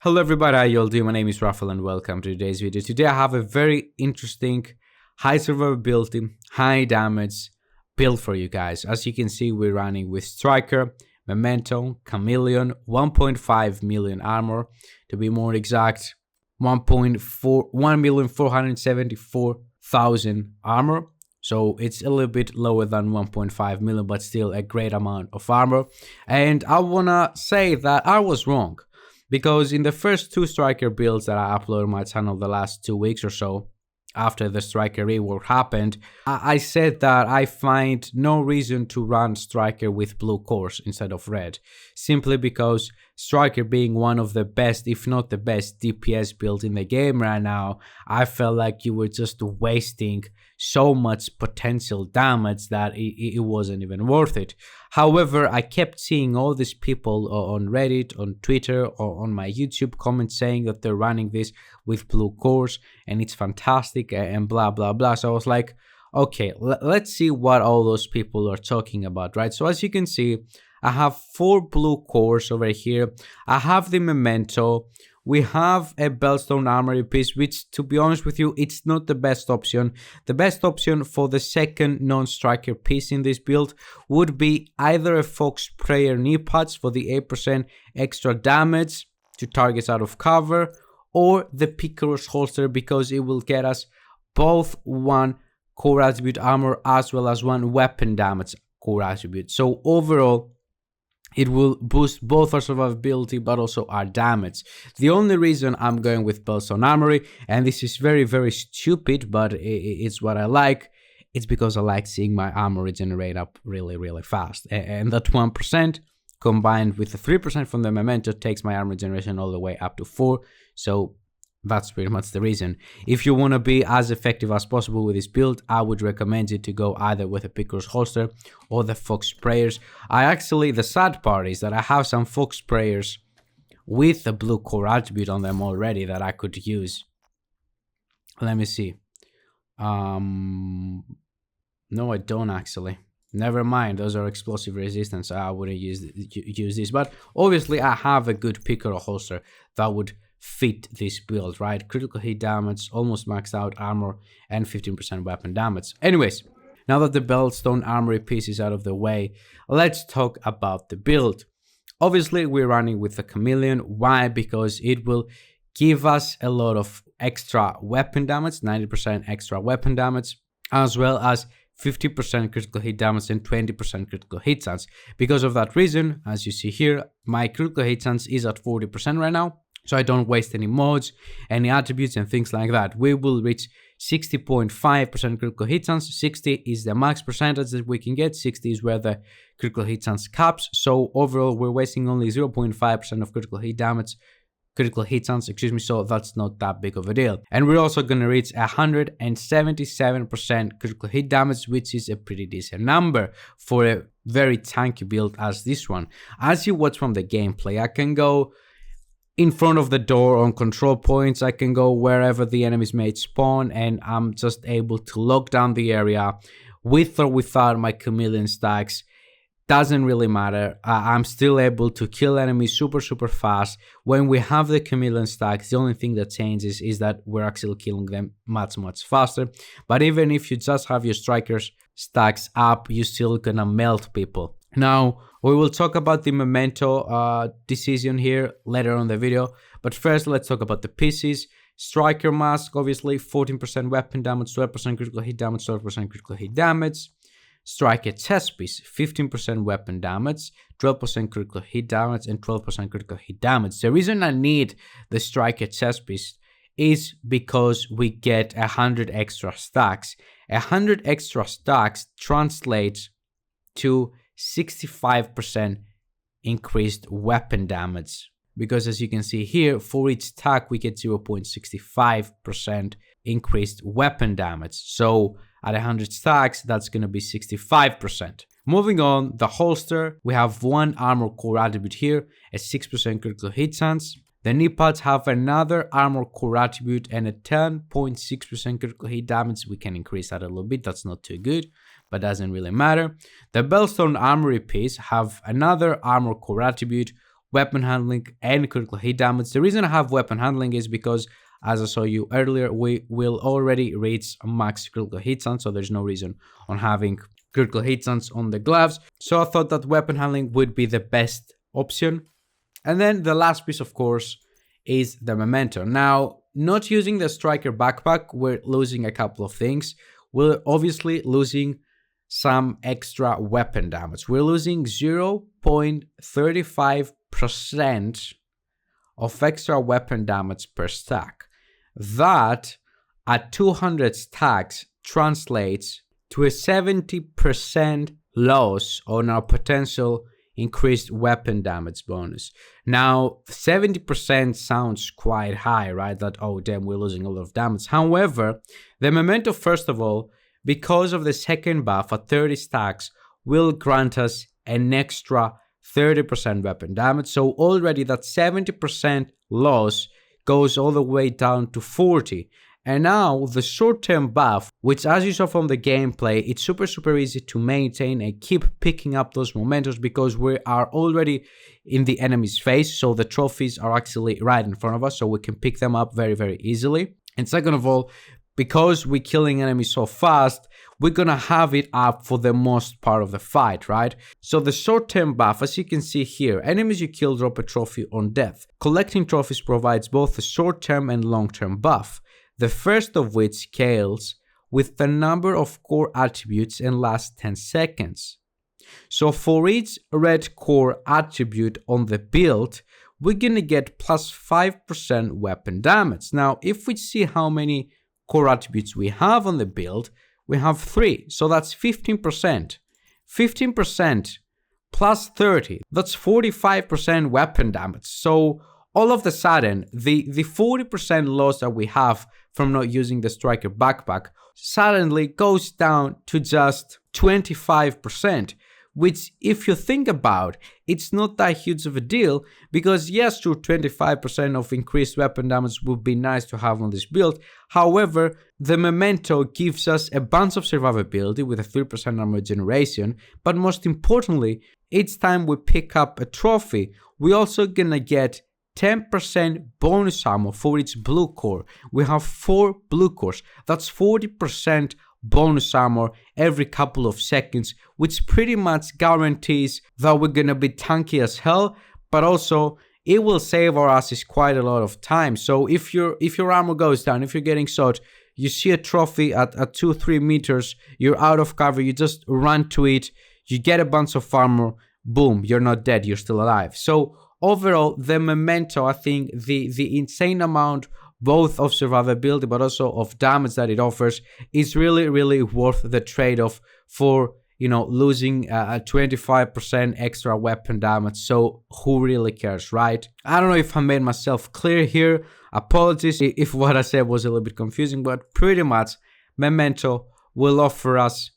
Hello everybody, how y'all doing? My name is Rafael and welcome to today's video. Today I have a very interesting high survivability, high damage build for you guys. As you can see, we're running with Striker, Memento, Chameleon, 1.5 million armor. To be more exact, 1,474,000 armor. So it's a little bit lower than 1.5 million, but still a great amount of armor. And I wanna say that I was wrong. Because in the first two Striker builds that I uploaded on my channel the last 2 weeks or so, after the Striker rework happened, I said that I find no reason to run Striker with blue cores instead of red. Simply because Striker being one of the best, if not the best, DPS build in the game right now, I felt like you were just wasting so much potential damage that it wasn't even worth it. However, I kept seeing all these people on Reddit, on Twitter, or on my YouTube comments saying that they're running this with blue cores and it's fantastic and blah blah blah. So I was like, okay, let's see what all those people are talking about, right? So as you can see, I have 4 blue cores over here. I have the Memento. We have a Bellstone Armory piece, which, to be honest with you, it's not the best option. The best option for the second non-Striker piece in this build would be either a Fox Sprayer knee pads for the 8% extra damage to targets out of cover, or the Picaros holster because it will get us both 1 core attribute armor as well as 1 weapon damage core attribute. So overall, it will boost both our survivability but also our damage. The only reason I'm going with Bellstone Armory, and this is very, very stupid, but it's what I like, it's because I like seeing my armor regenerate up really, really fast. And that 1% combined with the 3% from the Memento takes my armor regeneration all the way up to 4. So that's pretty much the reason. If you want to be as effective as possible with this build, I would recommend you to go either with a Picaros holster or the Fox Sprayers. The sad part is that I have some Fox Sprayers with the blue core attribute on them already that I could use. Let me see. No, I don't actually. Never mind, those are explosive resistance. I wouldn't use this, but obviously I have a good Picaros holster that would fit this build, right? Critical hit damage, almost maxed out armor, and 15% weapon damage. Anyways, now that the Bellstone Armory piece is out of the way, let's talk about the build. Obviously, we're running with the Chameleon. Why? Because it will give us a lot of extra weapon damage, 90% extra weapon damage, as well as 50% critical hit damage and 20% critical hit chance. Because of that reason, as you see here, my critical hit chance is at 40% right now. So I don't waste any mods, any attributes and things like that. We will reach 60.5% critical hit chance. 60 is the max percentage that we can get. 60 is where the critical hit chance caps. So overall, we're wasting only 0.5% of critical hit chance, so that's not that big of a deal. And we're also going to reach 177% critical hit damage, which is a pretty decent number for a very tanky build as this one. As you watch from the gameplay, I can go in front of the door on control points. I can go wherever the enemies may spawn, and I'm just able to lock down the area with or without my Chameleon stacks. Doesn't really matter. I'm still able to kill enemies super fast. When we have the Chameleon stacks, the only thing that changes is that we're actually killing them much faster. But even if you just have your Strikers stacks up, you're still gonna melt people. Now, we will talk about the Memento decision here later on in the video, but first let's talk about the pieces. Striker mask, obviously 14% weapon damage, 12% critical hit damage, 12% critical hit damage. Striker chest piece, 15% weapon damage, 12% critical hit damage, and 12% critical hit damage. The reason I need the Striker chest piece is because we get 100 extra stacks. 100 extra stacks translates to 65% increased weapon damage, because as you can see here, for each stack we get 0.65% increased weapon damage. So at 100 stacks, that's going to be 65%. Moving on, the holster, we have 1 armor core attribute here, a 6% critical hit chance. The knee pads have another armor core attribute and a 10.6% critical hit damage. We can increase that a little bit, that's not too good, but doesn't really matter. The Bellstone Armory piece have another armor core attribute, weapon handling and critical hit damage. The reason I have weapon handling is because, as I saw you earlier, we will already reach max critical hit chance, so there's no reason on having critical hit chance on the gloves. So I thought that weapon handling would be the best option. And then the last piece, of course, is the Memento. Now, not using the Striker backpack, we're losing a couple of things. We're obviously losing some extra weapon damage. We're losing 0.35% of extra weapon damage per stack. That, at 200 stacks, translates to a 70% loss on our potential increased weapon damage bonus. Now, 70% sounds quite high, right? That, oh damn, we're losing a lot of damage. However, the Memento, first of all, because of the second buff at 30 stacks, will grant us an extra 30% weapon damage. So already that 70% loss goes all the way down to 40. And now the short-term buff, which as you saw from the gameplay, it's super easy to maintain and keep picking up those mementos because we are already in the enemy's face. So the trophies are actually right in front of us, so we can pick them up very easily. And second of all, because we're killing enemies so fast, we're gonna have it up for the most part of the fight, right? So the short-term buff, as you can see here, enemies you kill drop a trophy on death. Collecting trophies provides both a short-term and long-term buff, the first of which scales with the number of core attributes and lasts 10 seconds. So for each red core attribute on the build, we're gonna get plus 5% weapon damage. Now, if we see how many core attributes we have on the build, we have 3, so that's 15%. 15% plus 30, that's 45% weapon damage. So all of a sudden, the 40% loss that we have from not using the Striker backpack suddenly goes down to just 25%. Which, if you think about, it's not that huge of a deal, because yes, true, 25% of increased weapon damage would be nice to have on this build. However, the Memento gives us a bunch of survivability with a 3% armor generation, but most importantly, each time we pick up a trophy, we're also gonna get 10% bonus ammo for each blue core. We have 4 blue cores, that's 40% bonus armor every couple of seconds, which pretty much guarantees that we're gonna be tanky as hell, but also it will save our asses quite a lot of time. So if your armor goes down, if you're getting shot, you see a trophy at 2-3 meters, you're out of cover, you just run to it, you get a bunch of armor, boom, you're not dead, you're still alive. So overall, the Memento, I think the insane amount both of survivability but also of damage that it offers is really worth the trade-off for, you know, losing a 25% extra weapon damage. So who really cares, right? I don't know if I made myself clear here. Apologies if what I said was a little bit confusing, but pretty much Memento will offer us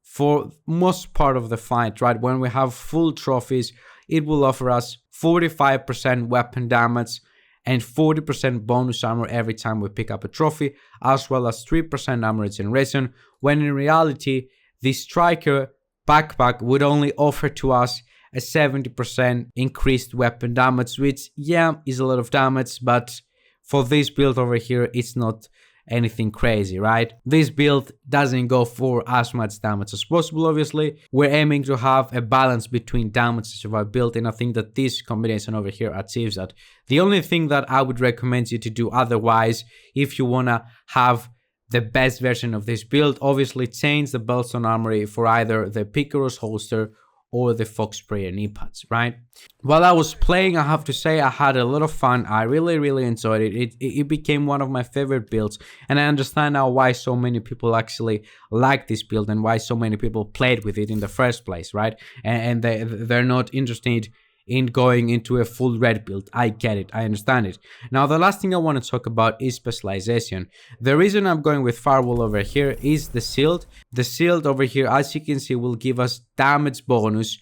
for most part of the fight, right? When we have full trophies, it will offer us 45% weapon damage and 40% bonus armor every time we pick up a trophy, as well as 3% armor generation, when in reality, the Striker backpack would only offer to us a 70% increased weapon damage, which, yeah, is a lot of damage, but for this build over here, it's not anything crazy, right? This build doesn't go for as much damage as possible, obviously. We're aiming to have a balance between damage and survivability, and I think that this combination over here achieves that. The only thing that I would recommend you to do otherwise, if you wanna have the best version of this build, obviously change the belts on armory for either the Picaro's holster or the Fox Sprayer knee pads, right? While I was playing, I have to say I had a lot of fun. I really enjoyed it. It became one of my favorite builds, and I understand now why so many people actually like this build and why so many people played with it in the first place, right? And they're not interested in going into a full red build. I get it, I understand it. Now the last thing I want to talk about is specialization. The reason I'm going with Firewall over here is the shield. The shield over here, as you can see, will give us damage bonus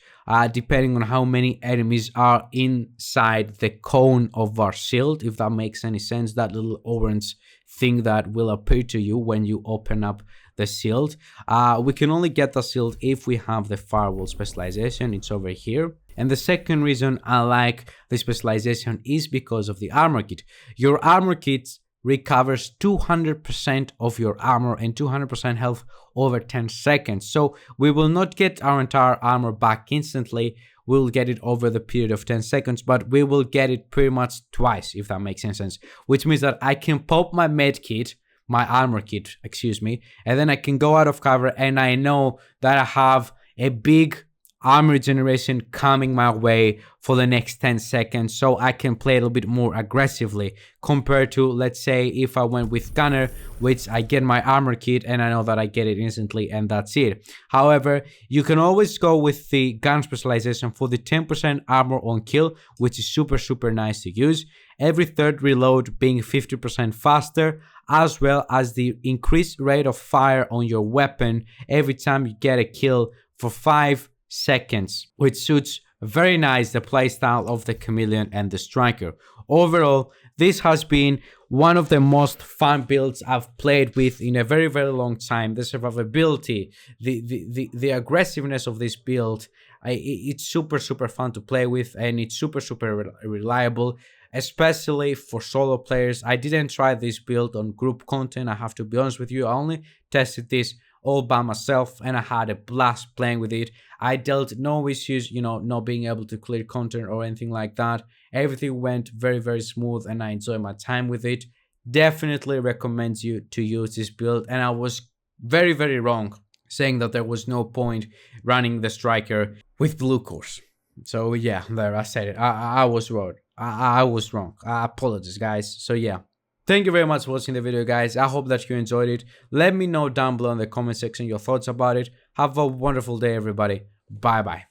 depending on how many enemies are inside the cone of our shield, if that makes any sense, that little orange thing that will appear to you when you open up the shield. We can only get the shield if we have the Firewall specialization. It's over here. And the second reason I like the specialization is because of the armor kit. Your armor kit recovers 200% of your armor and 200% health over 10 seconds. So we will not get our entire armor back instantly. We'll get it over the period of 10 seconds, but we will get it pretty much twice, if that makes any sense. Which means that I can pop my med kit, my armor kit, excuse me, and then I can go out of cover and I know that I have a big armor regeneration coming my way for the next 10 seconds, so I can play a little bit more aggressively compared to, let's say, if I went with Gunner, which I get my armor kit and I know that I get it instantly and that's it. However, you can always go with the gun specialization for the 10% armor on kill, which is super nice to use. Every third reload being 50% faster, as well as the increased rate of fire on your weapon every time you get a kill for 5 seconds, which suits very nice the playstyle of the Chameleon and the Striker. Overall, this has been one of the most fun builds I've played with in a very long time. The survivability, the aggressiveness of this build, it's super fun to play with, and it's super reliable, especially for solo players. I didn't try this build on group content, I have to be honest with you. I only tested this all by myself and I had a blast playing with it. I dealt no issues, you know, not being able to clear content or anything like that. Everything went very smooth and I enjoyed my time with it. Definitely recommend you to use this build, and I was very wrong saying that there was no point running the Striker with blue cores. So yeah, there, I said it. I was wrong. I was wrong. I apologize, guys. So yeah. Thank you very much for watching the video, guys. I hope that you enjoyed it. Let me know down below in the comment section your thoughts about it. Have a wonderful day, everybody. Bye bye.